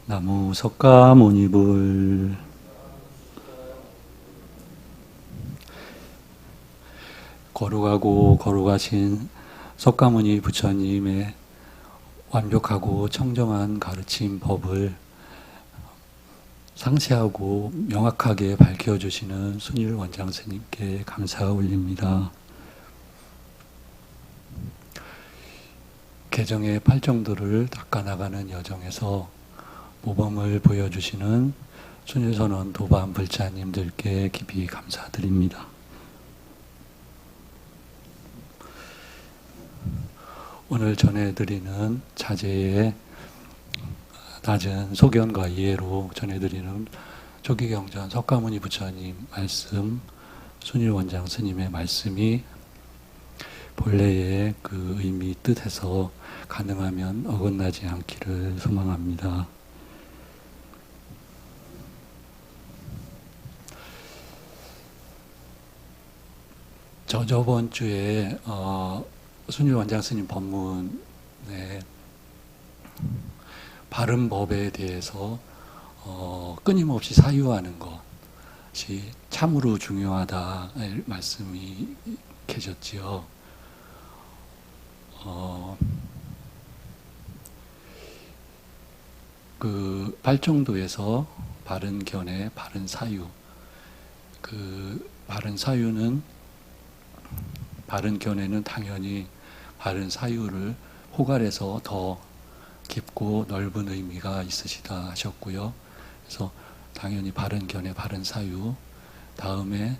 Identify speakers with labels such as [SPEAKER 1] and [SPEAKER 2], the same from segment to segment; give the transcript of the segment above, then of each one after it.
[SPEAKER 1] 나무 석가모니불. 거룩하고 거룩하신 석가모니 부처님의 완벽하고 청정한 가르침 법을 상세하고 명확하게 밝혀주시는 순일 원장 스님께 감사 올립니다. 개정의 팔정도를 닦아나가는 여정에서 모범을 보여주시는 순일선원 도반 불자님들께 깊이 감사드립니다. 오늘 전해드리는 자제의 낮은 소견과 이해로 전해드리는 조기경전 석가모니 부처님 말씀, 순일 원장 스님의 말씀이 본래의 그 의미 뜻에서 가능하면 어긋나지 않기를 소망합니다. 저번 주에 순일 원장 스님 법문에 바른 법에 대해서 끊임없이 사유하는 것이 참으로 중요하다 말씀이 계셨지요. 그 팔정도에서 바른 견해, 바른 사유, 그 바른 사유는 바른 견해는 당연히 바른 사유를 호갈해서 더 깊고 넓은 의미가 있으시다 하셨고요. 그래서 당연히 바른 견해, 바른 사유, 다음에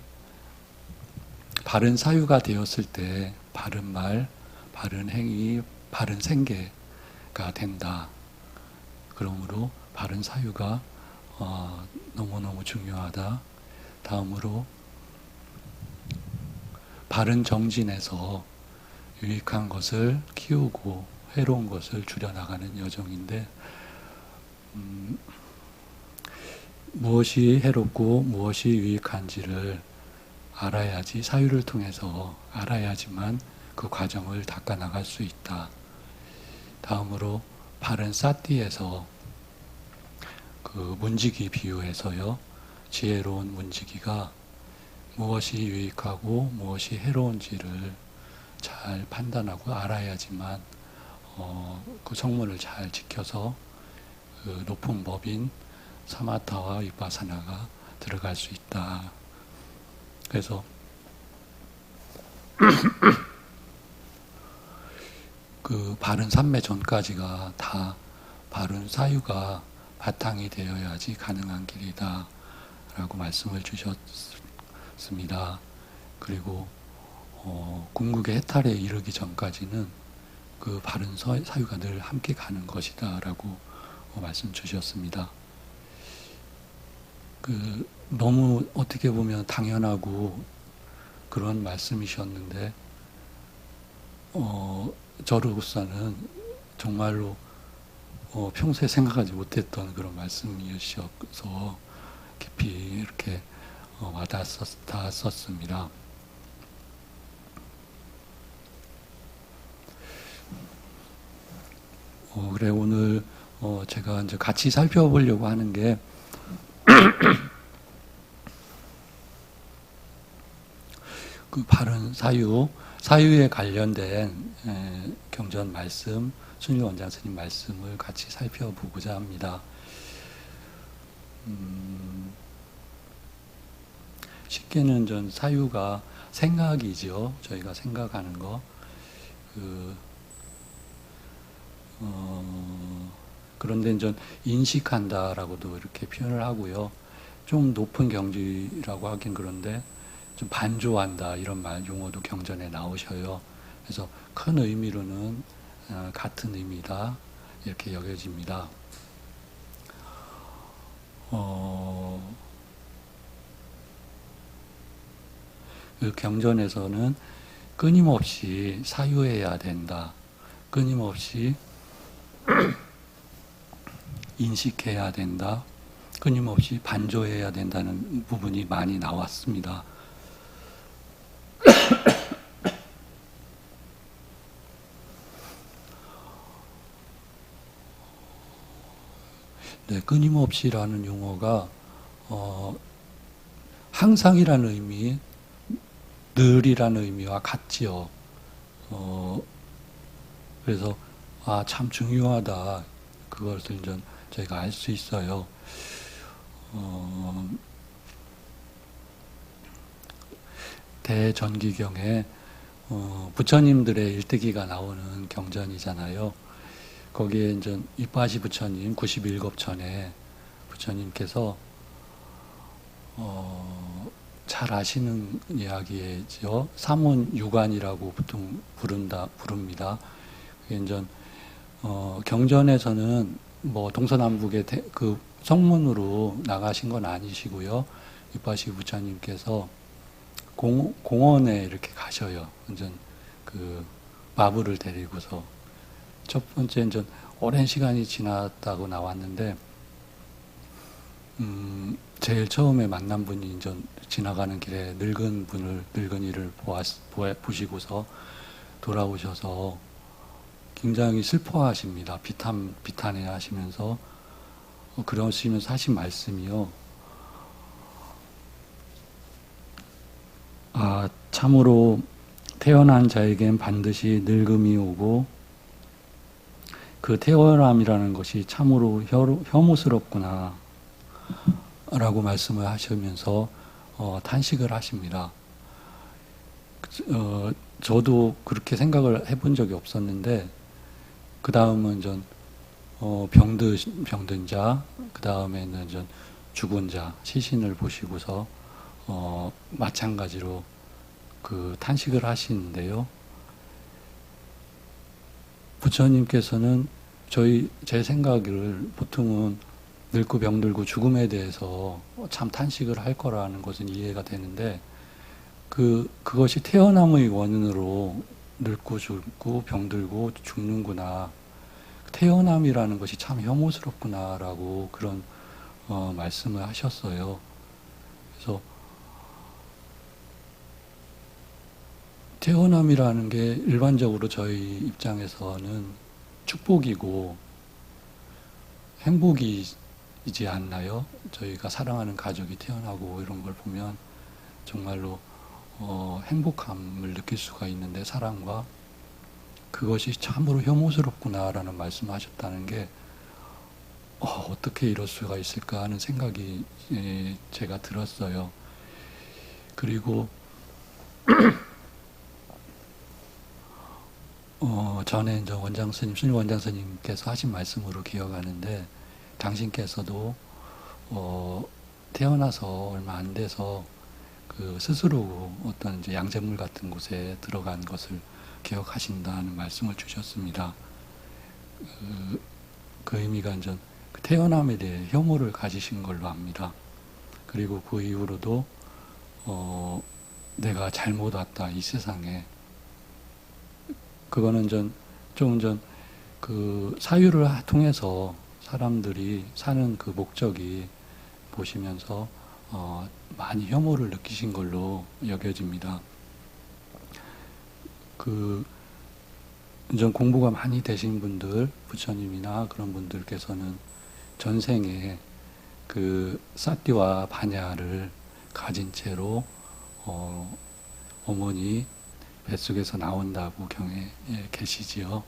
[SPEAKER 1] 바른 사유가 되었을 때 바른 말, 바른 행위, 바른 생계가 된다. 그러므로 바른 사유가 너무너무 중요하다. 다음으로 바른 정진에서 유익한 것을 키우고 해로운 것을 줄여나가는 여정인데 무엇이 해롭고 무엇이 유익한지를 알아야지, 사유를 통해서 알아야지만 그 과정을 닦아나갈 수 있다. 다음으로 바른 사띠에서 그 문지기 비유에서요, 지혜로운 문지기가 무엇이 유익하고 무엇이 해로운지를 잘 판단하고 알아야지만 그 성문을 잘 지켜서 그 높은 법인 사마타와 위파사나가 들어갈 수 있다. 그래서 그 바른 삼매 전까지가 다 바른 사유가 바탕이 되어야지 가능한 길이다 라고 말씀을 주셨습니다. 그리고 궁극의 해탈에 이르기 전까지는 그 바른 사유가 늘 함께 가는 것이다 라고 말씀 주셨습니다. 그 너무 어떻게 보면 당연하고 그런 말씀이셨는데 저로서는 정말로 평소에 생각하지 못했던 그런 말씀이셔서 깊이 이렇게 와닿았었습니다. 그래 오늘 제가 이제 같이 살펴보려고 하는 게 그 바른 사유에 관련된 경전 말씀, 순일 원장 스님 말씀을 같이 살펴보고자 합니다. 쉽게는 전 사유가 생각이죠. 저희가 생각하는 거. 그런데 전 인식한다라고도 이렇게 표현을 하고요. 좀 높은 경지라고 하긴 그런데 좀 반조한다 이런 용어도 경전에 나오셔요. 그래서 큰 의미로는 같은 의미다 이렇게 여겨집니다. 그 경전에서는 끊임없이 사유해야 된다. 끊임없이 인식해야 된다. 끊임없이 반조해야 된다는 부분이 많이 나왔습니다. 네, 끊임없이라는 용어가 항상이라는 의미, 늘이라는 의미와 같지요. 그래서 참 중요하다. 그것을 이제 저희가 알 수 있어요. 대전기경에 부처님들의 일대기가 나오는 경전이잖아요. 거기에 이제 이빠시 부처님 91겁전에 부처님께서 잘 아시는 이야기죠. 삼원유관이라고 보통 부릅니다. 그게 이제 경전에서는 뭐 동서남북의 그 성문으로 나가신 건 아니시고요. 이빠시 부처님께서 공원에 이렇게 가셔요. 완전 그 마부를 데리고서 첫 번째 이제 오랜 시간이 지났다고 나왔는데 제일 처음에 만난 분이 이제 지나가는 길에 늙은이를 보시고서 돌아오셔서 굉장히 슬퍼하십니다. 비탄해 하시면서 그러시면서 하신 말씀이요. 참으로 태어난 자에겐 반드시 늙음이 오고 그 태어남이라는 것이 참으로 혐오스럽구나 라고 말씀을 하시면서 탄식을 하십니다. 저도 그렇게 생각을 해본 적이 없었는데 그 다음은 전 병든 자, 그 다음에는 전 죽은 자, 시신을 보시고서 마찬가지로 그 탄식을 하시는데요. 부처님께서는 제 생각을 보통은 늙고 병들고 죽음에 대해서 참 탄식을 할 거라는 것은 이해가 되는데 그것이 태어남의 원인으로 늙고 죽고 병들고 죽는구나. 태어남이라는 것이 참 혐오스럽구나라고 그런 말씀을 하셨어요. 그래서 태어남이라는 게 일반적으로 저희 입장에서는 축복이고 행복이지 않나요? 저희가 사랑하는 가족이 태어나고 이런 걸 보면 정말로 행복함을 느낄 수가 있는데 사랑과 그것이 참으로 혐오스럽구나라는 말씀하셨다는 게 어떻게 이럴 수가 있을까 하는 생각이 제가 들었어요. 그리고 전에 이제 순일 원장 스님께서 하신 말씀으로 기억하는데 당신께서도 태어나서 얼마 안 돼서 그 스스로 어떤 이제 양잿물 같은 곳에 들어간 것을 기억하신다는 말씀을 주셨습니다. 그 의미가 이제 태어남에 대해 혐오를 가지신 걸로 압니다. 그리고 그 이후로도 내가 잘못 왔다 이 세상에 그거는 그 사유를 통해서 사람들이 사는 그 목적이 보시면서 많이 혐오를 느끼신 걸로 여겨집니다. 이제 공부가 많이 되신 분들, 부처님이나 그런 분들께서는 전생에 그 사띠와 바냐를 가진 채로 어머니 뱃속에서 나온다고 경에 계시지요.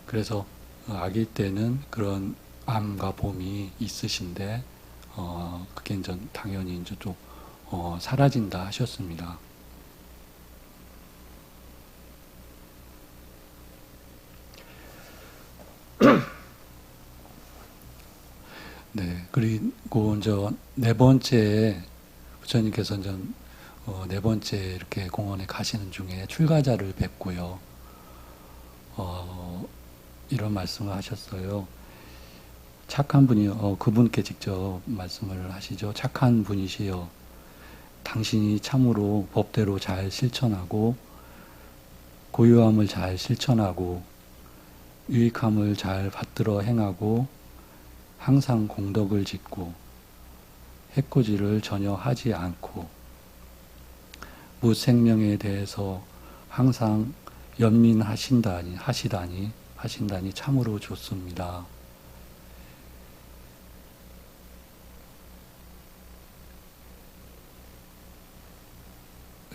[SPEAKER 1] 그래서 아기 때는 그런 암과 봄이 있으신데 그게 이제 당연히 이제 또 사라진다 하셨습니다. 네, 그리고 이제 네 번째 부처님께서 이제 네 번째 이렇게 공원에 가시는 중에 출가자를 뵙고요. 이런 말씀을 하셨어요. 착한 분이 그분께 직접 말씀을 하시죠. 착한 분이시여. 당신이 참으로 법대로 잘 실천하고 고요함을 잘 실천하고 유익함을 잘 받들어 행하고 항상 공덕을 짓고 해코지를 전혀 하지 않고 무생명에 대해서 항상 연민하신다니 참으로 좋습니다.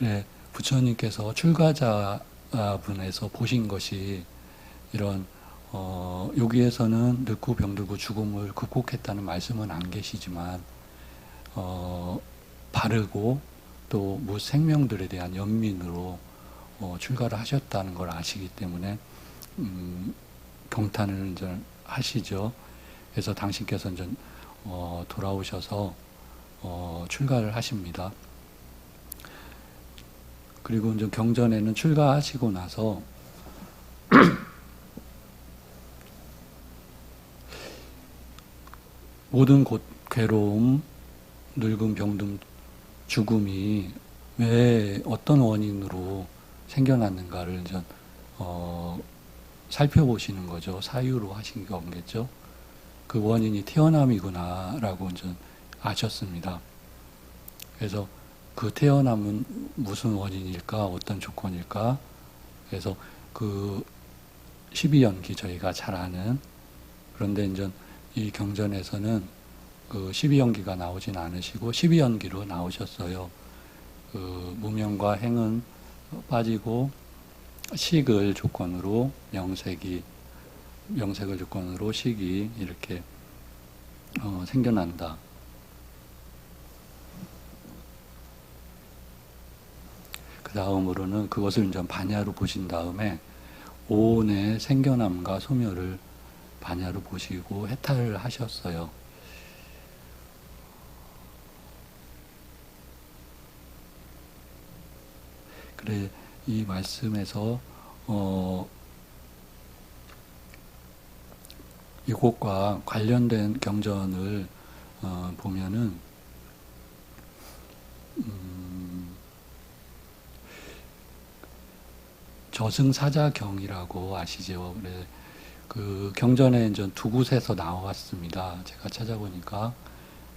[SPEAKER 1] 그래, 부처님께서 출가자분에서 보신 것이 이런 여기에서는 늙고 병들고 죽음을 극복했다는 말씀은 안 계시지만 바르고 또 무생명들에 대한 연민으로 출가를 하셨다는 걸 아시기 때문에 경탄을 이제 하시죠. 그래서 당신께서 이제 돌아오셔서 출가를 하십니다. 그리고 이제 경전에는 출가하시고 나서 모든 괴로움, 늙음, 병듦, 죽음이 왜 어떤 원인으로 생겨났는가를 이제 살펴보시는 거죠. 사유로 하신 거겠죠. 그 원인이 태어남이구나라고 이제 아셨습니다. 그래서 그 태어남은 무슨 원인일까, 어떤 조건일까. 그래서 그 12연기 저희가 잘 아는, 그런데 이제 이 경전에서는 그 12연기가 나오진 않으시고 12연기로 나오셨어요. 그 무명과 행은 빠지고 식을 조건으로 명색을 조건으로 식이 이렇게 생겨난다. 그 다음으로는 그것을 이제 반야로 보신 다음에 오온의 생겨남과 소멸을 반야로 보시고 해탈을 하셨어요. 그래, 이 말씀에서 이것과 관련된 경전을 보면은 저승사자경이라고 아시죠? 그래, 그 경전에 이제 두 곳에서 나왔습니다. 제가 찾아보니까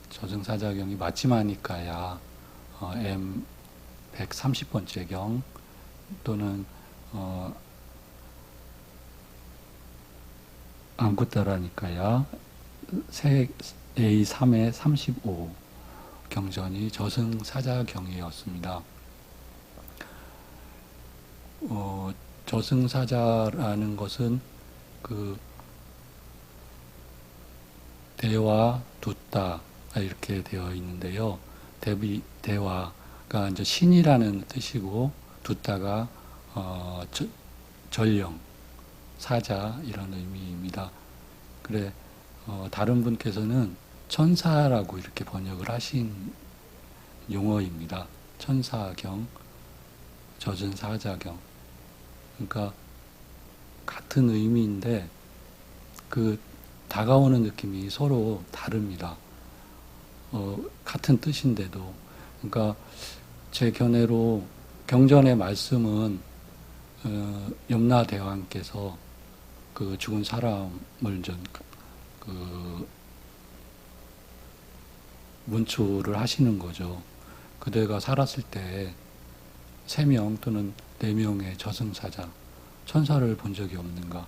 [SPEAKER 1] 저승사자경이 마치마니까야 M 130번째 경 또는 앙구따라니까야 A3의 35 경전이 저승사자경이었습니다. 저승사자라는 것은 그 대화, 두따 이렇게 되어 있는데요. 대화가 이제 신이라는 뜻이고 두따가 전령, 사자 이런 의미입니다. 그래 다른 분께서는 천사라고 이렇게 번역을 하신 용어입니다. 천사경, 저승사자경. 그러니까 같은 의미인데 그 다가오는 느낌이 서로 다릅니다. 같은 뜻인데도. 그러니까 제 견해로 경전의 말씀은 염라대왕께서 그 죽은 사람을 좀 그 문초를 하시는 거죠. 그대가 살았을 때 3명 또는 4명의 저승사자, 천사를 본 적이 없는가?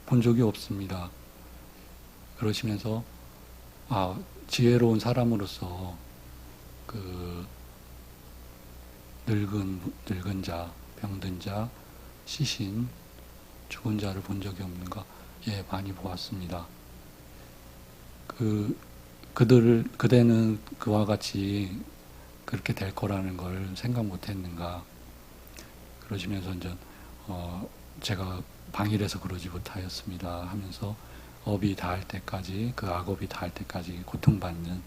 [SPEAKER 1] 본 적이 없습니다. 그러시면서 지혜로운 사람으로서 그 늙은 자, 병든 자, 시신, 죽은 자를 본 적이 없는가? 예, 많이 보았습니다. 그대는 그와 같이 그렇게 될 거라는 걸 생각 못 했는가? 그러시면서 이제 제가 방일해서 그러지 못하였습니다 하면서 업이 닿을 때까지, 그 악업이 닿을 때까지 고통받는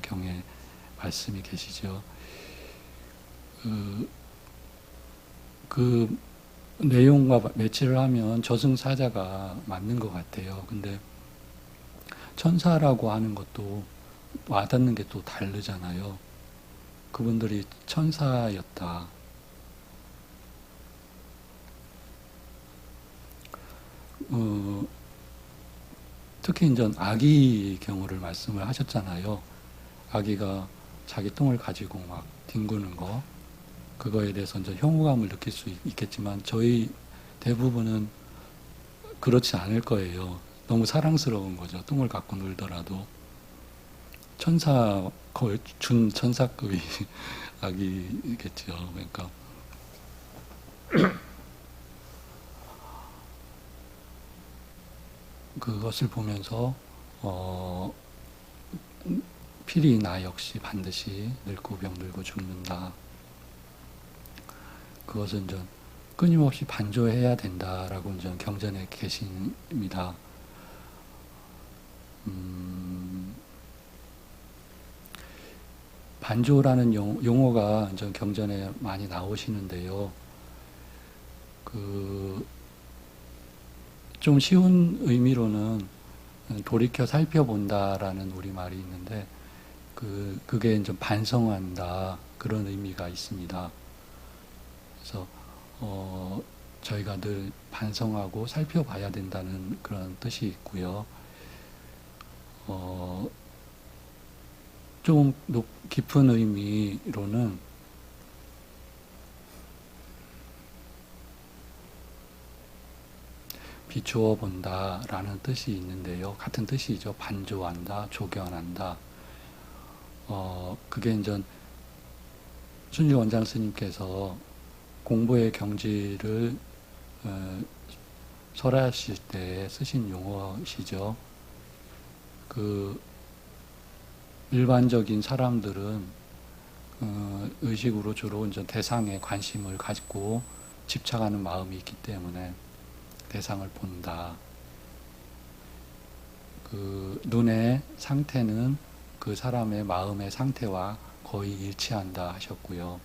[SPEAKER 1] 경의 말씀이 계시죠. 그 내용과 매치를 하면 저승사자가 맞는 것 같아요. 근데 천사라고 하는 것도 와닿는 게 또 다르잖아요. 그분들이 천사였다. 특히 이제 아기 경우를 말씀을 하셨잖아요. 아기가 자기 똥을 가지고 막 뒹구는 거, 그거에 대해서 이제 혐오감을 느낄 수 있겠지만 저희 대부분은 그렇지 않을 거예요. 너무 사랑스러운 거죠. 똥을 갖고 놀더라도. 천사, 거의 준 천사급이 아기겠죠. 그러니까 그것을 보면서 어, 필히 나 역시 반드시 늙고 병들고 죽는다. 그것은 전 끊임없이 반조해야 된다라고 전 경전에 계십니다. 반조라는 용어가 전 경전에 많이 나오시는데요. 좀 쉬운 의미로는 돌이켜 살펴본다라는 우리말이 있는데 그게 이제 반성한다 그런 의미가 있습니다. 그래서 저희가 늘 반성하고 살펴봐야 된다는 그런 뜻이 있고요. 좀 깊은 의미로는 비추어 본다라는 뜻이 있는데요. 같은 뜻이죠. 반조한다, 조견한다. 그게 이제 순리 원장 스님께서 공부의 경지를 설하실 때 쓰신 용어시죠. 일반적인 사람들은 의식으로 주로 이제 대상에 관심을 가지고 집착하는 마음이 있기 때문에 대상을 본다. 눈의 상태는 그 사람의 마음의 상태와 거의 일치한다 하셨고요.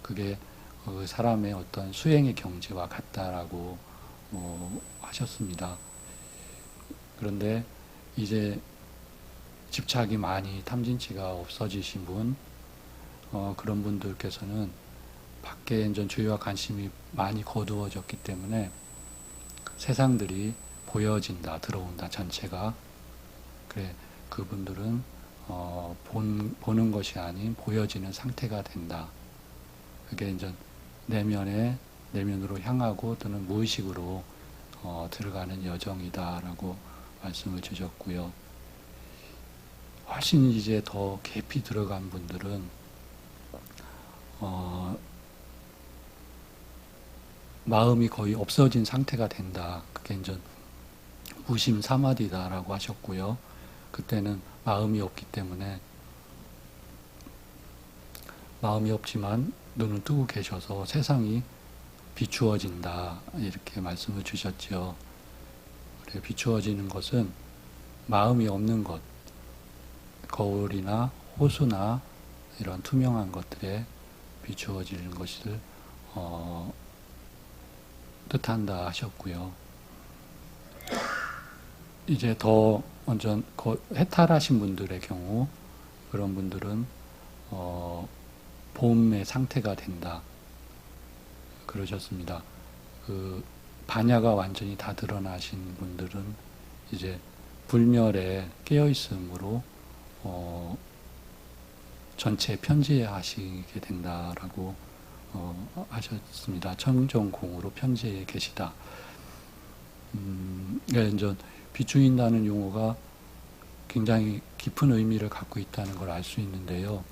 [SPEAKER 1] 그게 그 사람의 어떤 수행의 경지와 같다라고 하셨습니다. 그런데 이제 집착이 많이 탐진치가 없어지신 분, 그런 분들께서는 밖에 이제 주의와 관심이 많이 거두어졌기 때문에 세상들이 보여진다, 들어온다, 전체가. 그래, 그분들은 보는 것이 아닌 보여지는 상태가 된다. 그게 이제 내면으로 향하고 또는 무의식으로 들어가는 여정이다라고 말씀을 주셨고요. 훨씬 이제 더 깊이 들어간 분들은 마음이 거의 없어진 상태가 된다. 그게 이제 무심 사마디다라고 하셨고요. 그때는 마음이 없기 때문에 마음이 없지만 눈은 뜨고 계셔서 세상이 비추어진다. 이렇게 말씀을 주셨죠. 그래, 비추어지는 것은 마음이 없는 것, 거울이나 호수나 이런 투명한 것들에 비추어지는 것을 뜻한다 하셨고요. 이제 더 완전 해탈하신 분들의 경우 그런 분들은 봄의 상태가 된다 그러셨습니다. 반야가 완전히 다 드러나신 분들은 이제 불멸에 깨어있음으로 전체 편지하시게 된다라고 하셨습니다. 청정공으로 편지에 계시다. 이제 비추인다는 용어가 굉장히 깊은 의미를 갖고 있다는 걸 알 수 있는데요.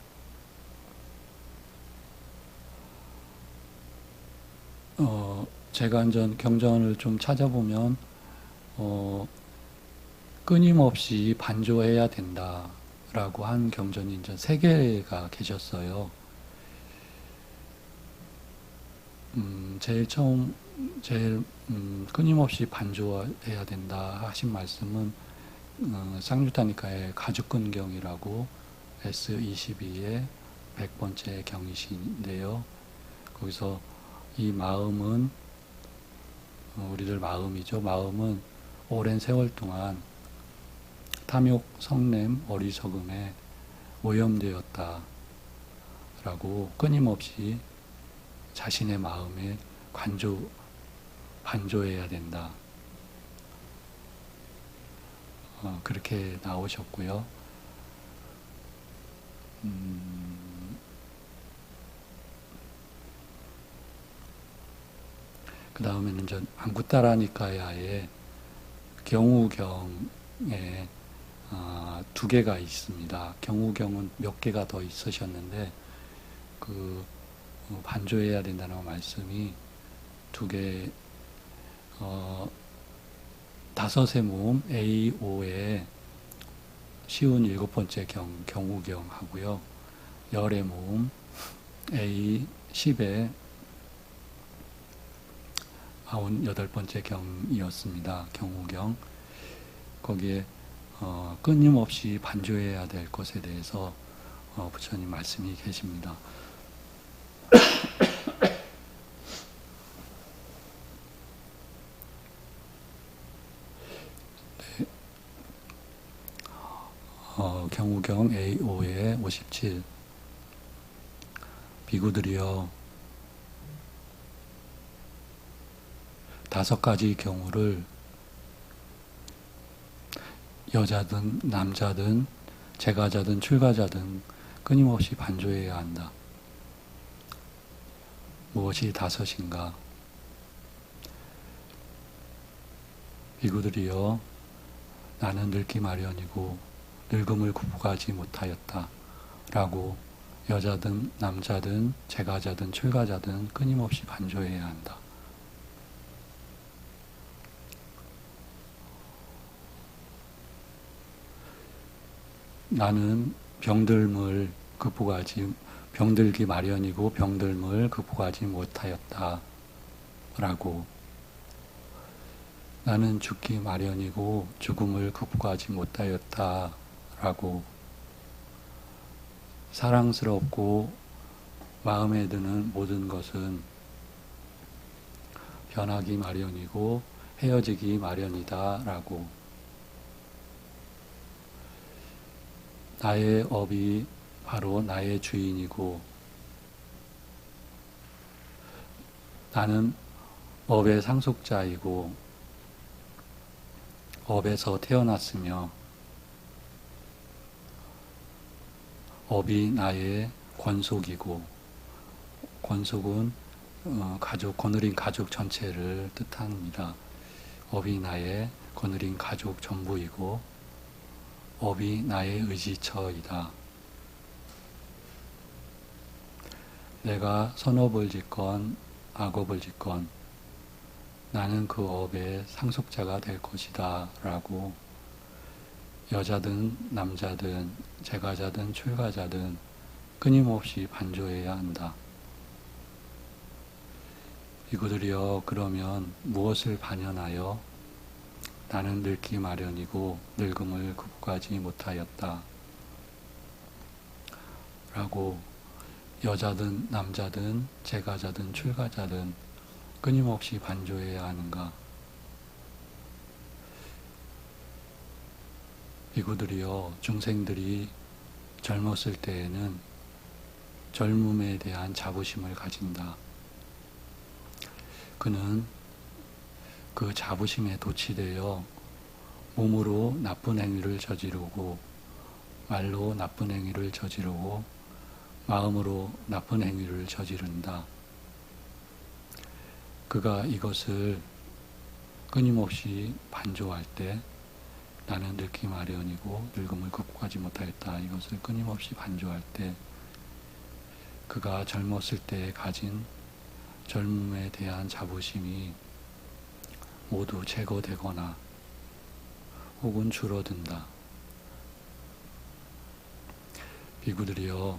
[SPEAKER 1] 제가 이제 경전을 좀 찾아보면 끊임없이 반조해야 된다라고 한 경전이 이제 3개가 계셨어요. 제일 끊임없이 반조해야 된다 하신 말씀은 쌍유타니카의 가죽근경이라고 S22의 100번째 경이신데요. 거기서 이 마음은 우리들 마음이죠. 마음은 오랜 세월 동안 탐욕, 성냄, 어리석음에 오염되었다 라고 끊임없이 자신의 마음에 반조해야 된다. 그렇게 나오셨고요. 그 다음에는 이제 안구따라니까야의 경우경에 두 개가 있습니다. 경우경은 몇 개가 더 있으셨는데 반조해야 된다는 말씀이 두 개, 다섯의 모음 A5에 쉬운 일곱 번째 경우경 하고요. 열의 모음 A10에 98번째 경이었습니다. 경우경. 거기에 끊임없이 반조해야 될 것에 대해서 부처님 말씀이 계십니다. 경우경 A5에 57 비구들이여 다섯 가지 경우를 여자든 남자든 재가자든 출가자든 끊임없이 반조해야 한다. 무엇이 다섯인가? 비구들이여 나는 늙기 마련이고 늙음을 굽어가지 못하였다. 라고 여자든 남자든 재가자든 출가자든 끊임없이 반조해야 한다. 나는 병들기 마련이고 병들물 극복하지 못하였다. 라고 나는 죽기 마련이고 죽음을 극복하지 못하였다. 라고 사랑스럽고 마음에 드는 모든 것은 변하기 마련이고 헤어지기 마련이다. 라고 나의 업이 바로 나의 주인이고 나는 업의 상속자이고 업에서 태어났으며 업이 나의 권속이고 권속은 거느린 가족 전체를 뜻합니다. 업이 나의 거느린 가족 전부이고 업이 나의 의지처이다. 내가 선업을 짓건 악업을 짓건 나는 그 업의 상속자가 될 것이다. 라고 여자든 남자든 재가자든 출가자든 끊임없이 반조해야 한다. 비구들이여 그러면 무엇을 반연하여 나는 늙기 마련이고 늙음을 극복하지 못하였다. 라고 여자든 남자든 재가자든 출가자든 끊임없이 반조해야 하는가? 비구들이여 중생들이 젊었을 때에는 젊음에 대한 자부심을 가진다. 그는 그 자부심에 도취되어 몸으로 나쁜 행위를 저지르고 말로 나쁜 행위를 저지르고 마음으로 나쁜 행위를 저지른다. 그가 이것을 끊임없이 반조할 때 나는 늙기 마련이고 늙음을 극복하지 못하겠다. 이것을 끊임없이 반조할 때 그가 젊었을 때 가진 젊음에 대한 자부심이 모두 제거되거나 혹은 줄어든다. 비구들이여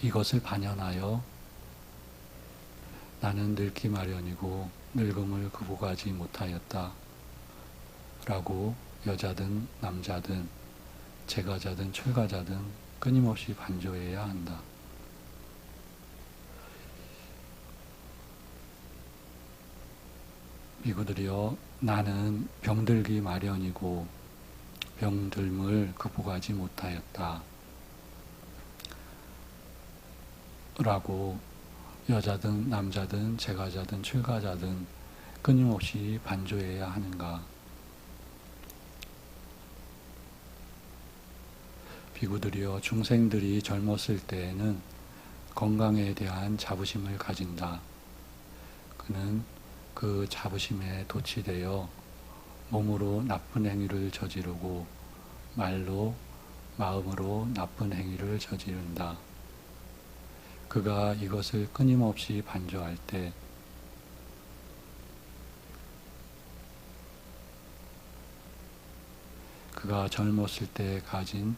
[SPEAKER 1] 이것을 반연하여 나는 늙기 마련이고 늙음을 극복하지 못하였다. 라고 여자든 남자든 재가자든 출가자든 끊임없이 반조해야 한다. 비구들이여 나는 병들기 마련이고 병들물 극복하지 못하였다. 라고 여자든 남자든 재가자든 출가자든 끊임없이 반조해야 하는가? 비구들이여 중생들이 젊었을 때에는 건강에 대한 자부심을 가진다. 그는 그 자부심에 도취되어 몸으로 나쁜 행위를 저지르고 말로 마음으로 나쁜 행위를 저지른다. 그가 이것을 끊임없이 반조할 때 그가 젊었을 때 가진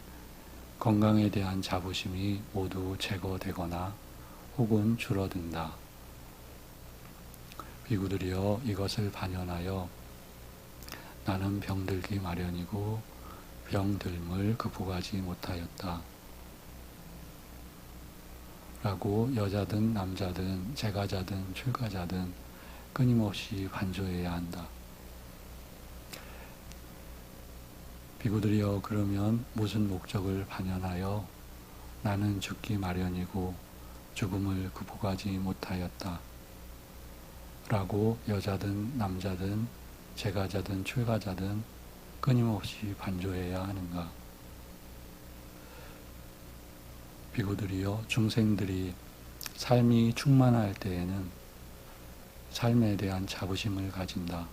[SPEAKER 1] 건강에 대한 자부심이 모두 제거되거나 혹은 줄어든다. 비구들이여 이것을 반연하여 나는 병들기 마련이고 병들음을 극복하지 못하였다. 라고 여자든 남자든 재가자든 출가자든 끊임없이 반조해야 한다. 비구들이여 그러면 무슨 목적을 반연하여 나는 죽기 마련이고 죽음을 극복하지 못하였다. 라고 여자든 남자든 재가자든 출가자든 끊임없이 반조해야 하는가. 비구들이여 중생들이 삶이 충만할 때에는 삶에 대한 자부심을 가진다.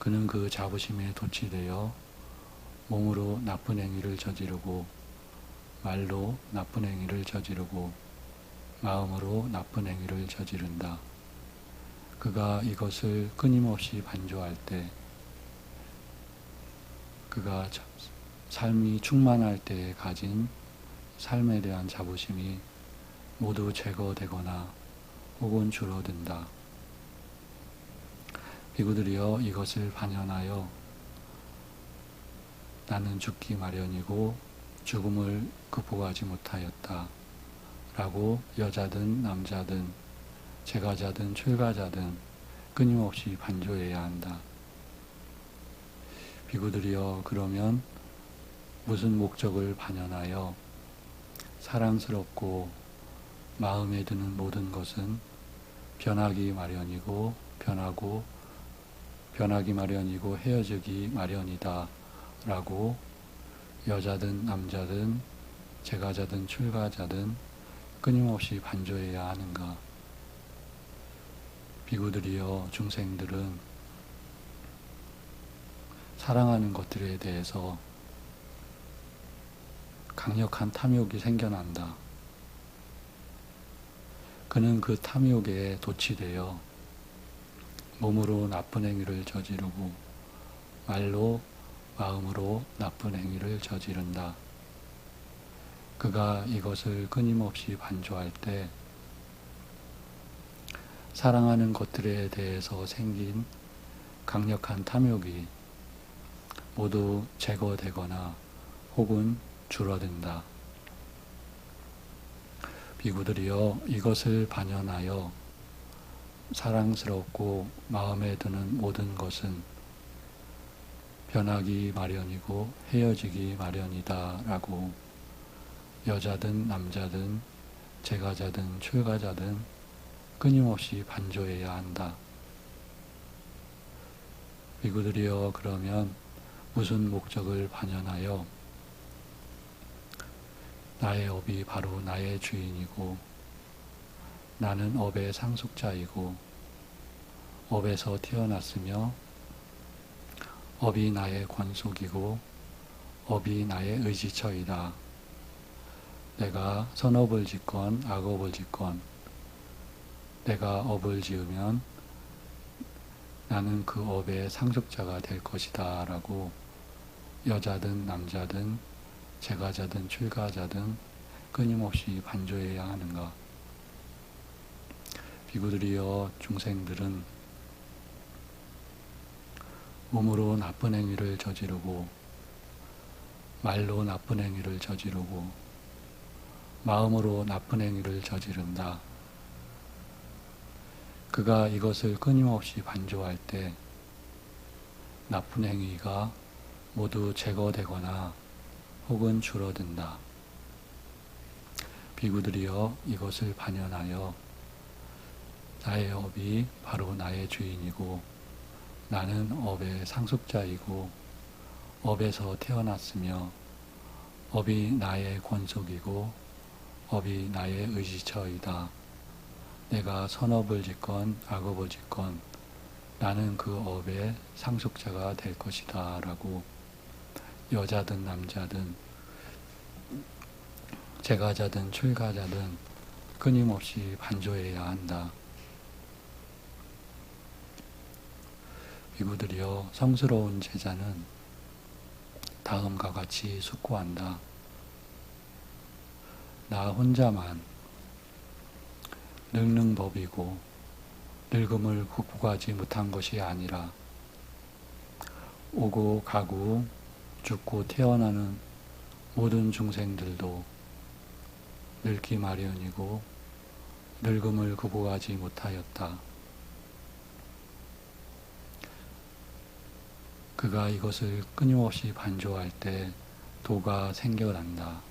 [SPEAKER 1] 그는 그 자부심에 도취되어 몸으로 나쁜 행위를 저지르고 말로 나쁜 행위를 저지르고 마음으로 나쁜 행위를 저지른다. 그가 이것을 끊임없이 반조할 때 그가 삶이 충만할 때에 가진 삶에 대한 자부심이 모두 제거되거나 혹은 줄어든다. 비구들이여 이것을 반연하여 나는 죽기 마련이고 죽음을 극복하지 못하였다. 라고 여자든 남자든 재가자든 출가자든 끊임없이 반조해야 한다. 비구들이여 그러면 무슨 목적을 반연하여 사랑스럽고 마음에 드는 모든 것은 변하기 마련이고 변하기 마련이고 헤어지기 마련이다. 라고 여자든 남자든 재가자든 출가자든 끊임없이 반조해야 하는가. 비구들이여 중생들은 사랑하는 것들에 대해서 강력한 탐욕이 생겨난다. 그는 그 탐욕에 도취되어 몸으로 나쁜 행위를 저지르고 말로 마음으로 나쁜 행위를 저지른다. 그가 이것을 끊임없이 반조할 때 사랑하는 것들에 대해서 생긴 강력한 탐욕이 모두 제거되거나 혹은 줄어든다. 비구들이여 이것을 반연하여 사랑스럽고 마음에 드는 모든 것은 변하기 마련이고 헤어지기 마련이다. 라고 여자든 남자든 재가자든 출가자든 끊임없이 반조해야 한다. 비구들이여 그러면 무슨 목적을 반연하여 나의 업이 바로 나의 주인이고 나는 업의 상속자이고 업에서 태어났으며 업이 나의 권속이고 업이 나의 의지처이다. 내가 선업을 짓건 악업을 짓건 내가 업을 지으면 나는 그 업의 상속자가 될 것이다. 라고 여자든 남자든 재가자든 출가자든 끊임없이 반조해야 하는가. 비구들이여 중생들은 몸으로 나쁜 행위를 저지르고 말로 나쁜 행위를 저지르고 마음으로 나쁜 행위를 저지른다. 그가 이것을 끊임없이 반조할 때 나쁜 행위가 모두 제거되거나 혹은 줄어든다. 비구들이여 이것을 반연하여 나의 업이 바로 나의 주인이고 나는 업의 상속자이고 업에서 태어났으며 업이 나의 권속이고 업이 나의 의지처이다. 내가 선업을 짓건 악업을 짓건 나는 그 업의 상속자가 될 것이다 라고 여자든 남자든 재가자든 출가자든 끊임없이 반조해야 한다. 비구들이여, 성스러운 제자는 다음과 같이 숙고한다. 나 혼자만 늙는 법이고 늙음을 극복하지 못한 것이 아니라 오고 가고 죽고 태어나는 모든 중생들도 늙기 마련이고 늙음을 극복하지 못하였다. 그가 이것을 끊임없이 반조할 때 도가 생겨난다.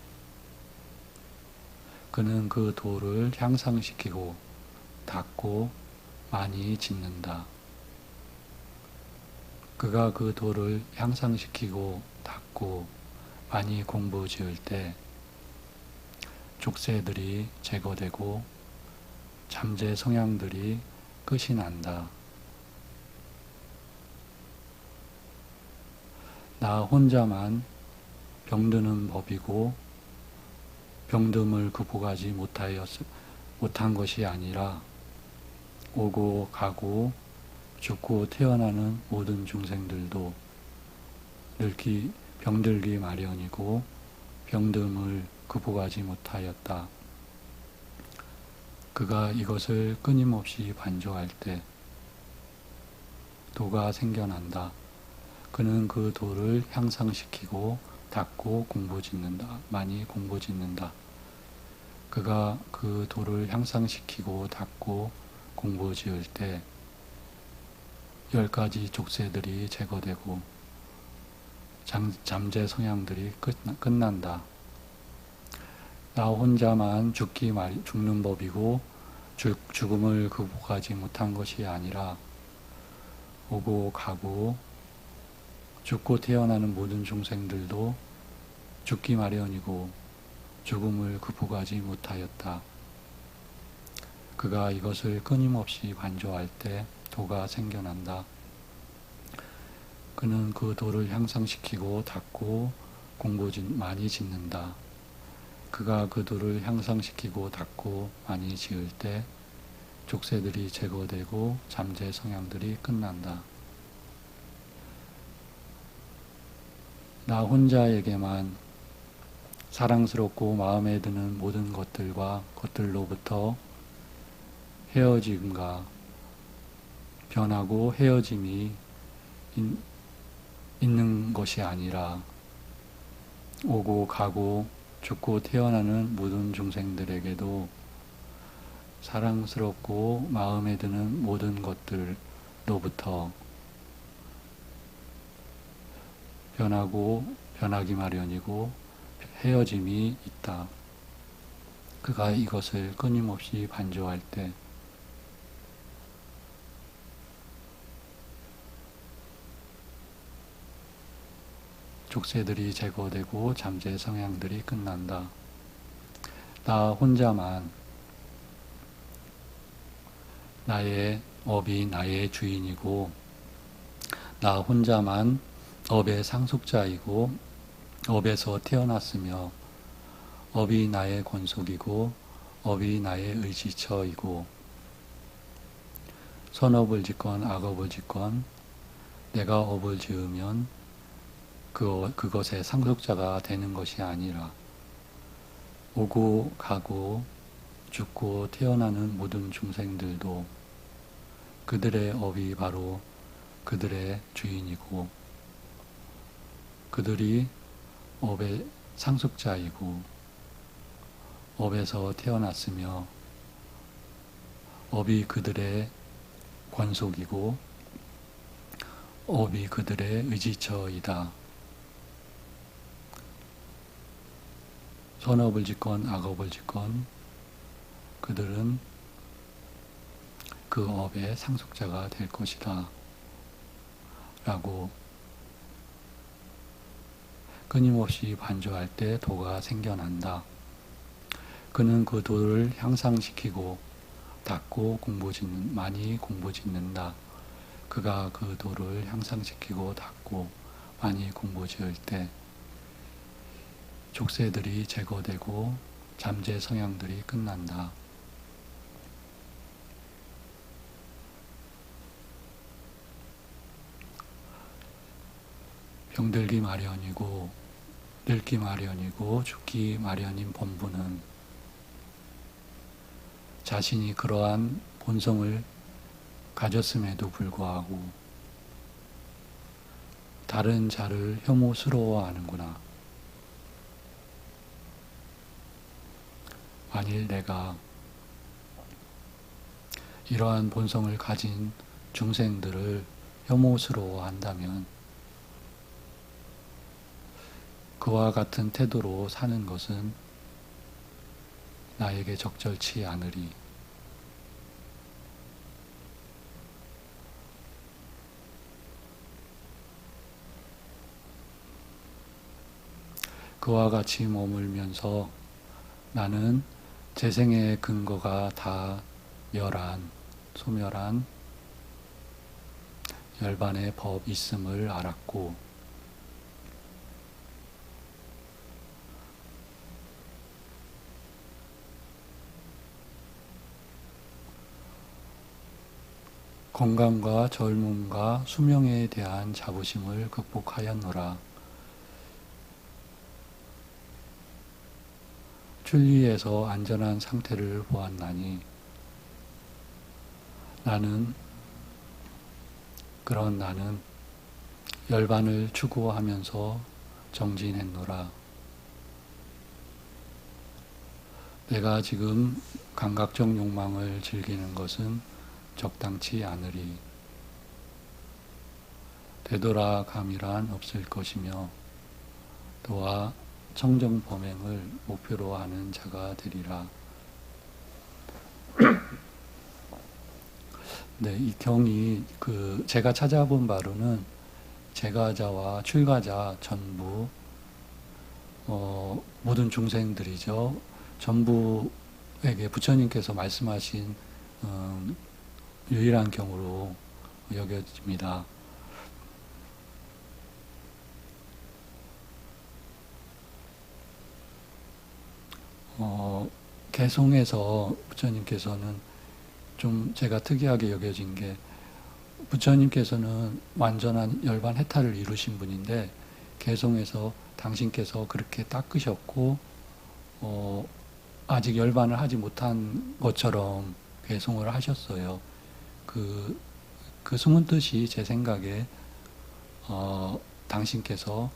[SPEAKER 1] 그는 그 도를 향상시키고 닦고 많이 짓는다. 그가 그 도를 향상시키고 닦고 많이 공부 지을 때 족쇄들이 제거되고 잠재 성향들이 끝이 난다. 나 혼자만 병드는 법이고 병듦을 극복하지 못한 것이 아니라 오고 가고 죽고 태어나는 모든 중생들도 병들기 마련이고 병듦을 극복하지 못하였다. 그가 이것을 끊임없이 반조할 때 도가 생겨난다. 그는 그 도를 향상시키고 닦고 공부짓는다. 많이 공부짓는다. 그가 그 도를 향상시키고 닦고 공부지을 때 10가지 족쇄들이 제거되고 잠재 성향들이 끝난다. 나 혼자만 죽는 법이고 죽음을 극복하지 못한 것이 아니라 오고 가고 죽고 태어나는 모든 중생들도 죽기 마련이고 죽음을 극복하지 못하였다. 그가 이것을 끊임없이 반조할 때 도가 생겨난다. 그는 그 도를 향상시키고 닦고 많이 짓는다. 그가 그 도를 향상시키고 닦고 많이 지을 때 족쇄들이 제거되고 잠재 성향들이 끝난다. 나 혼자에게만 사랑스럽고 마음에 드는 모든 것들로부터 헤어짐과 변하고 헤어짐이 있는 것이 아니라 오고 가고 죽고 태어나는 모든 중생들에게도 사랑스럽고 마음에 드는 모든 것들로부터 변하기 마련이고 헤어짐이 있다. 그가 이것을 끊임없이 반조할 때 족쇄들이 제거되고 잠재 성향들이 끝난다. 나 혼자만 나의 업이 나의 주인이고 나 혼자만 업의 상속자이고 업에서 태어났으며 업이 나의 권속이고 업이 나의 의지처이고 선업을 짓건 악업을 짓건 내가 업을 지으면 그것의 상속자가 되는 것이 아니라 오고 가고 죽고 태어나는 모든 중생들도 그들의 업이 바로 그들의 주인이고 그들이 업의 상속자이고 업에서 태어났으며 업이 그들의 권속이고 업이 그들의 의지처이다. 선업을 짓건 악업을 짓건 그들은 그 업의 상속자가 될 것이다. 라고 끊임없이 반조할 때 도가 생겨난다. 그는 그 도를 향상시키고 닦고 많이 공부 짓는다. 그가 그 도를 향상시키고 닦고 많이 공부 지을 때 족쇄들이 제거되고 잠재 성향들이 끝난다. 병들기 마련이고 늙기 마련이고 죽기 마련인 본부는 자신이 그러한 본성을 가졌음에도 불구하고 다른 자를 혐오스러워하는구나. 만일 내가 이러한 본성을 가진 중생들을 혐오스러워한다면 그와 같은 태도로 사는 것은 나에게 적절치 않으리. 그와 같이 머물면서 나는 재생의 근거가 다 멸한, 소멸한 열반의 법 있음을 알았고 건강과 젊음과 수명에 대한 자부심을 극복하였노라. 출리에서 안전한 상태를 보았나니 나는 열반을 추구하면서 정진했노라. 내가 지금 감각적 욕망을 즐기는 것은 적당치 않으리. 되돌아감이란 없을 것이며 또한 청정 범행을 목표로 하는 자가 되리라. 네, 이 경이 제가 찾아본 바로는 제가자와 출가자 전부 모든 중생들이죠. 전부에게 부처님께서 말씀하신 유일한 경우로 여겨집니다. 개송에서 부처님께서는 좀 제가 특이하게 여겨진 게 부처님께서는 완전한 열반 해탈을 이루신 분인데 개송에서 당신께서 그렇게 닦으셨고 아직 열반을 하지 못한 것처럼 개송을 하셨어요. 그 숨은 뜻이 제 생각에 당신께서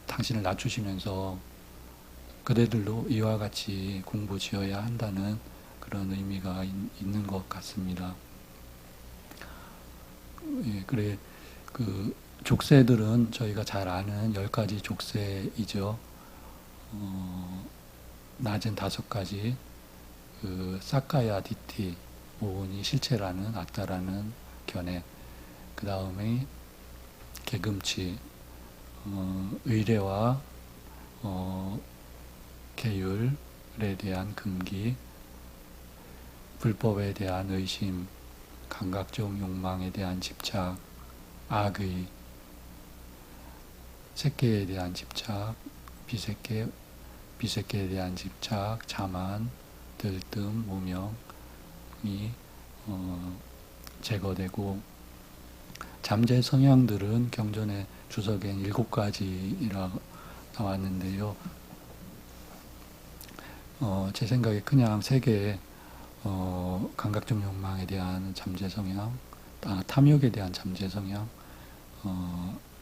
[SPEAKER 1] 당신을 낮추시면서 그대들도 이와 같이 공부 지어야 한다는 그런 의미가 있는 것 같습니다. 예, 그래 족쇄들은 저희가 잘 아는 10가지 족쇄이죠. 낮은 5가지 사카야 디티, 오온이 실체라는 아따라는 견해, 그 다음에 개금치, 의례와 계율에 대한 금기, 불법에 대한 의심, 감각적 욕망에 대한 집착, 악의, 색계에 대한 집착, 비색계에 대한 집착, 자만, 들뜸, 무명이 제거되고 잠재 성향들은 경전의 주석엔 7가지라 나왔는데요. 제 생각에 그냥 3개의 감각적 욕망에 대한 잠재 성향, 탐욕에 대한 잠재 성향,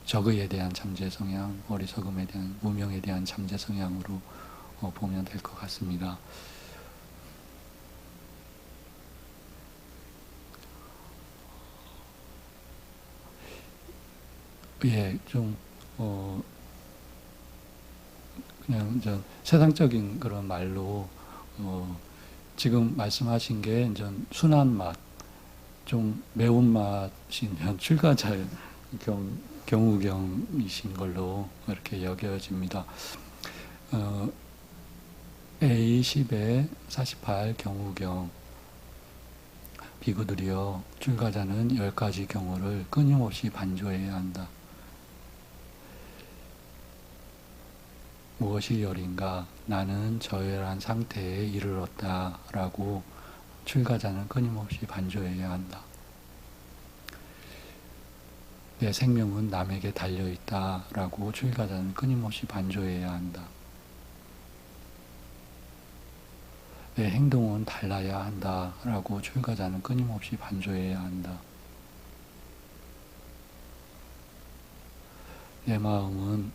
[SPEAKER 1] 적의에 대한 잠재 성향, 어리석음에 대한 무명에 대한 잠재 성향으로 보면 될 것 같습니다. 예, 좀 그냥 세상적인 그런 말로 지금 말씀하신 게 순한 맛, 좀 매운맛이 출가자의 경우경이신 걸로 이렇게 여겨집니다. A10의 48 경우경. 비구들이여, 출가자는 10가지 경우를 끊임없이 반조해야 한다. 무엇이 열인가? 나는 저열한 상태에 이르렀다 라고 출가자는 끊임없이 반조해야 한다. 내 생명은 남에게 달려있다 라고 출가자는 끊임없이 반조해야 한다. 내 행동은 달라야 한다 라고 출가자는 끊임없이 반조해야 한다. 내 마음은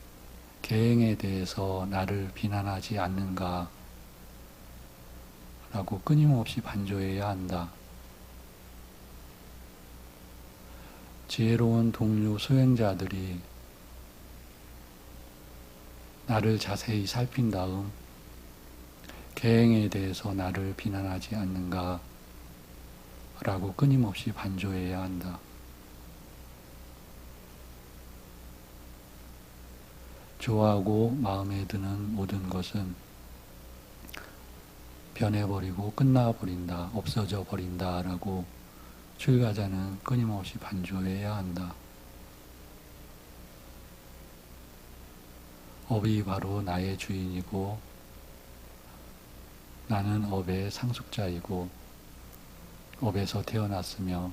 [SPEAKER 1] 계행에 대해서 나를 비난하지 않는가 라고 끊임없이 반조해야 한다. 지혜로운 동료 수행자들이 나를 자세히 살핀 다음 계행에 대해서 나를 비난하지 않는가 라고 끊임없이 반조해야 한다. 좋아하고 마음에 드는 모든 것은 변해버리고 끝나버린다, 없어져 버린다 라고 출가자는 끊임없이 반조해야 한다. 업이 바로 나의 주인이고 나는 업의 상속자이고 업에서 태어났으며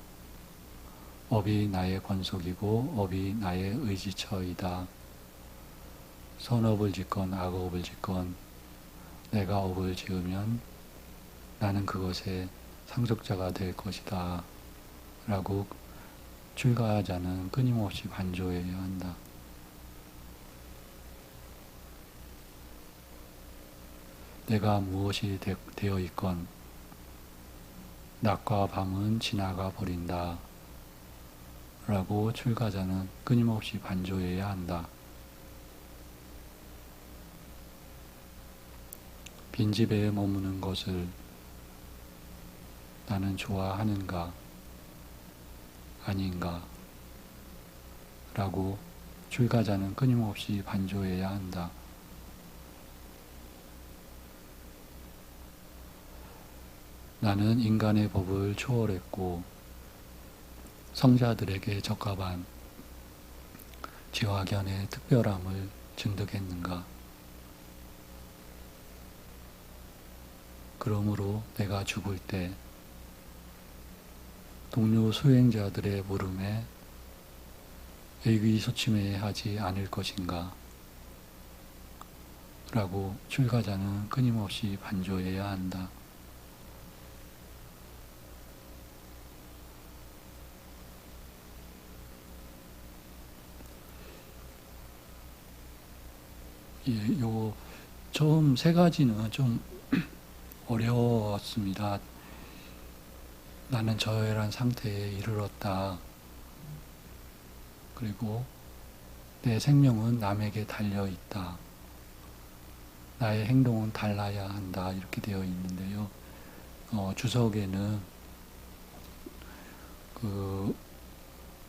[SPEAKER 1] 업이 나의 권속이고 업이 나의 의지처이다. 선업을 짓건 악업을 짓건 내가 업을 지으면 나는 그것의 상속자가 될 것이다 라고 출가자는 끊임없이 반조해야 한다. 내가 무엇이 되어 있건 낮과 밤은 지나가 버린다 라고 출가자는 끊임없이 반조해야 한다. 빈집에 머무는 것을 나는 좋아하는가 아닌가 라고 출가자는 끊임없이 반조해야 한다. 나는 인간의 법을 초월했고 성자들에게 적합한 지화견의 특별함을 증득했는가? 그러므로 내가 죽을 때 동료 수행자들의 물음에 의기소침해하지 않을 것인가? 라고 출가자는 끊임없이 반조해야 한다. 요 처음 세 가지는 좀 어려웠습니다. 나는 저열한 상태에 이르렀다. 그리고 내 생명은 남에게 달려있다. 나의 행동은 달라야 한다. 이렇게 되어 있는데요. 주석에는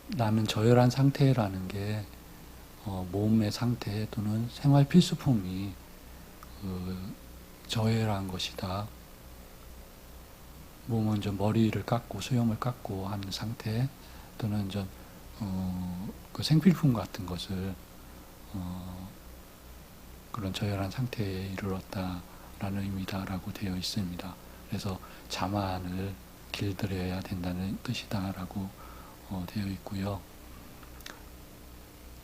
[SPEAKER 1] 나는 저열한 상태라는 게 몸의 상태 또는 생활 필수품이 저열한 것이다. 몸은 좀 머리를 깎고 수염을 깎고 하는 상태 또는 좀 그 생필품 같은 것을 그런 저열한 상태에 이르렀다라는 의미다라고 되어 있습니다. 그래서 자만을 길들여야 된다는 뜻이다라고 되어 있고요.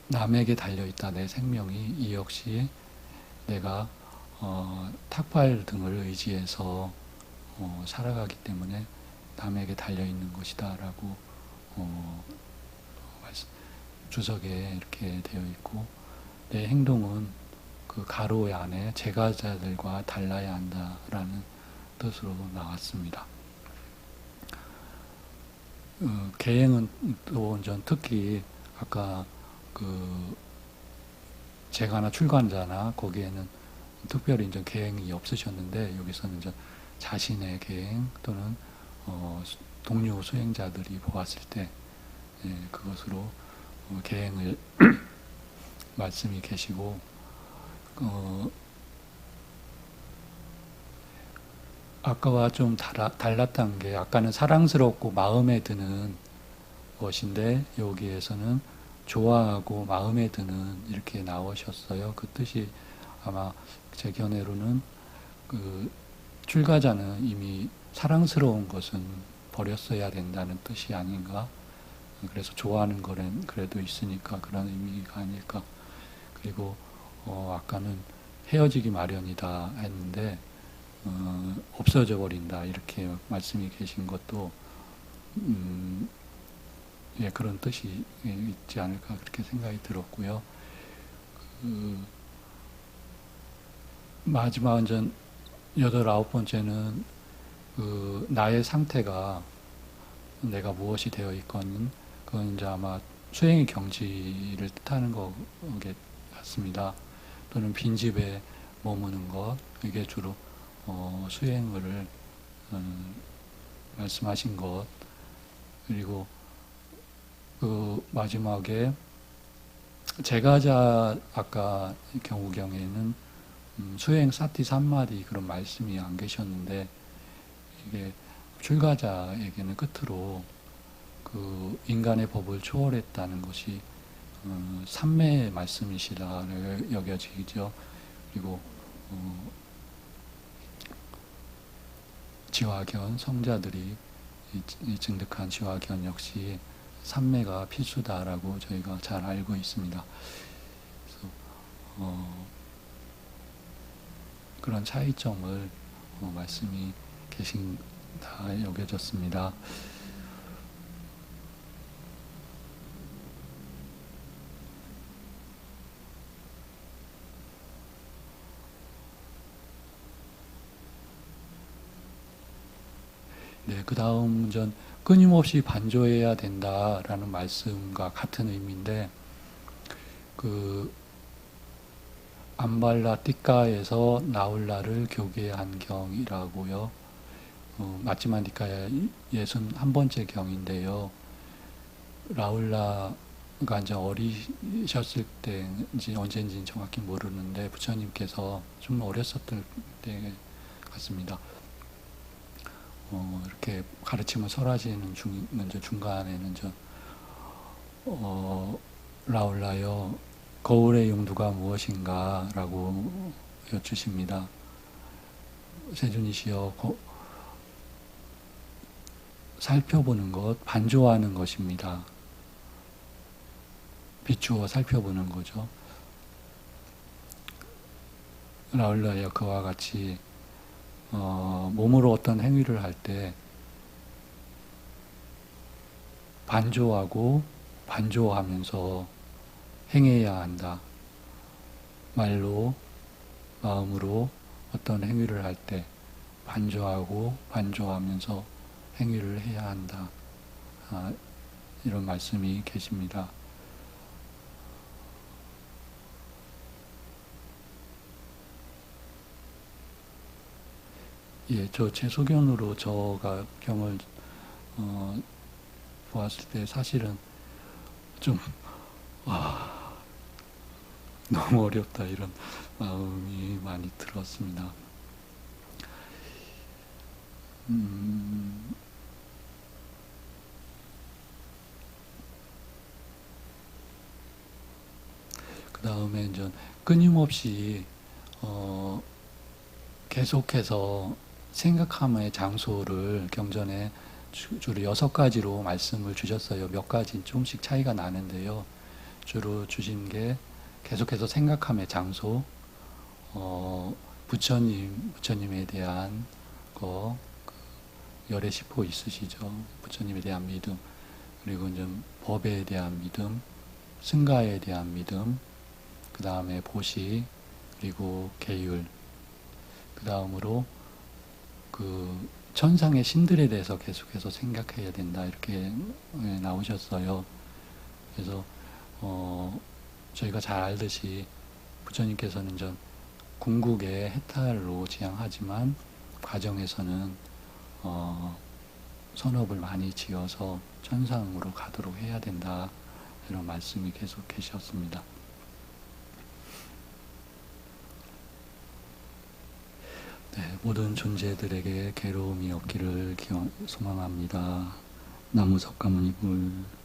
[SPEAKER 1] 남에게 달려있다 내 생명이 이 역시 내가 탁발 등을 의지해서 살아가기 때문에 남에게 달려있는 것이다 라고 주석에 이렇게 되어 있고 내 행동은 그 가로 안에 제가자들과 달라야 한다라는 뜻으로 나왔습니다. 계행은 또 특히 아까 제가나 출가자나 거기에는 특별히 이제 계행이 없으셨는데 여기서는 이제 자신의 계행 또는 동료 수행자들이 보았을 때 그것으로 계행을 말씀이 계시고 아까와 좀 달랐던 게 아까는 사랑스럽고 마음에 드는 것인데 여기에서는 좋아하고 마음에 드는 이렇게 나오셨어요. 그 뜻이 아마 제 견해로는 그 출가자는 이미 사랑스러운 것은 버렸어야 된다는 뜻이 아닌가. 그래서 좋아하는 거는 그래도 있으니까 그런 의미가 아닐까. 그리고 아까는 헤어지기 마련이다 했는데 없어져 버린다 이렇게 말씀이 계신 것도 예, 그런 뜻이 있지 않을까 그렇게 생각이 들었고요. 마지막 이제 여덟 아홉 번째는 나의 상태가 내가 무엇이 되어 있건 그건 이제 아마 수행의 경지를 뜻하는 것 같습니다. 또는 빈집에 머무는 것 이게 주로 수행을 말씀하신 것 그리고 그 마지막에 제가자 아까 경우경에는 수행 사티 3마디 그런 말씀이 안 계셨는데 이게 출가자에게는 끝으로 그 인간의 법을 초월했다는 것이 삼매의 말씀이시라 여겨지죠. 그리고 지화견 성자들이 증득한 지화견 역시 삼매가 필수다라고 저희가 잘 알고 있습니다. 그래서 그런 차이점을 말씀이 계신다 여겨졌습니다. 네, 그 다음 전 끊임없이 반조해야 된다라는 말씀과 같은 의미인데 그 암발라 띠까에서 나홀라를 교계한 경이라고요. 마지막 니까야 61번째 경인데요. 라울라가 이제 어리셨을 때인지 언제인지 정확히 모르는데 부처님께서 좀 어렸었을 때 같습니다. 이렇게 가르침을 설하시는 중간에는 라울라여 거울의 용도가 무엇인가 라고 여쭈십니다. 세존이시여 살펴보는 것, 반조하는 것입니다. 비추어 살펴보는 거죠. 라울라여 그와 같이 몸으로 어떤 행위를 할 때 반조하고 반조하면서 행해야 한다. 말로, 마음으로 어떤 행위를 할 때 반조하고 반조하면서 행위를 해야 한다. 이런 말씀이 계십니다. 예, 제 소견으로 저가 경을 보았을 때 사실은 좀 너무 어렵다 이런 마음이 많이 들었습니다. 그 다음에 이제 끊임없이 계속해서 생각함의 장소를 경전에 주로 6가지로 말씀을 주셨어요. 몇 가지 조금씩 차이가 나는데요. 주로 주신 게 계속해서 생각함의 장소, 부처님에 대한 거, 열애시포 있으시죠. 부처님에 대한 믿음, 그리고 이제 법에 대한 믿음, 승가에 대한 믿음, 그 다음에 보시, 그리고 계율, 그 다음으로 그 천상의 신들에 대해서 계속해서 생각해야 된다 이렇게 나오셨어요. 그래서 저희가 잘 알듯이 부처님께서는 전 궁극의 해탈로 지향하지만 과정에서는 선업을 많이 지어서 천상으로 가도록 해야 된다 이런 말씀이 계속 계셨습니다. 모든 존재들에게 괴로움이 없기를 소망합니다. 나무석가모니 불.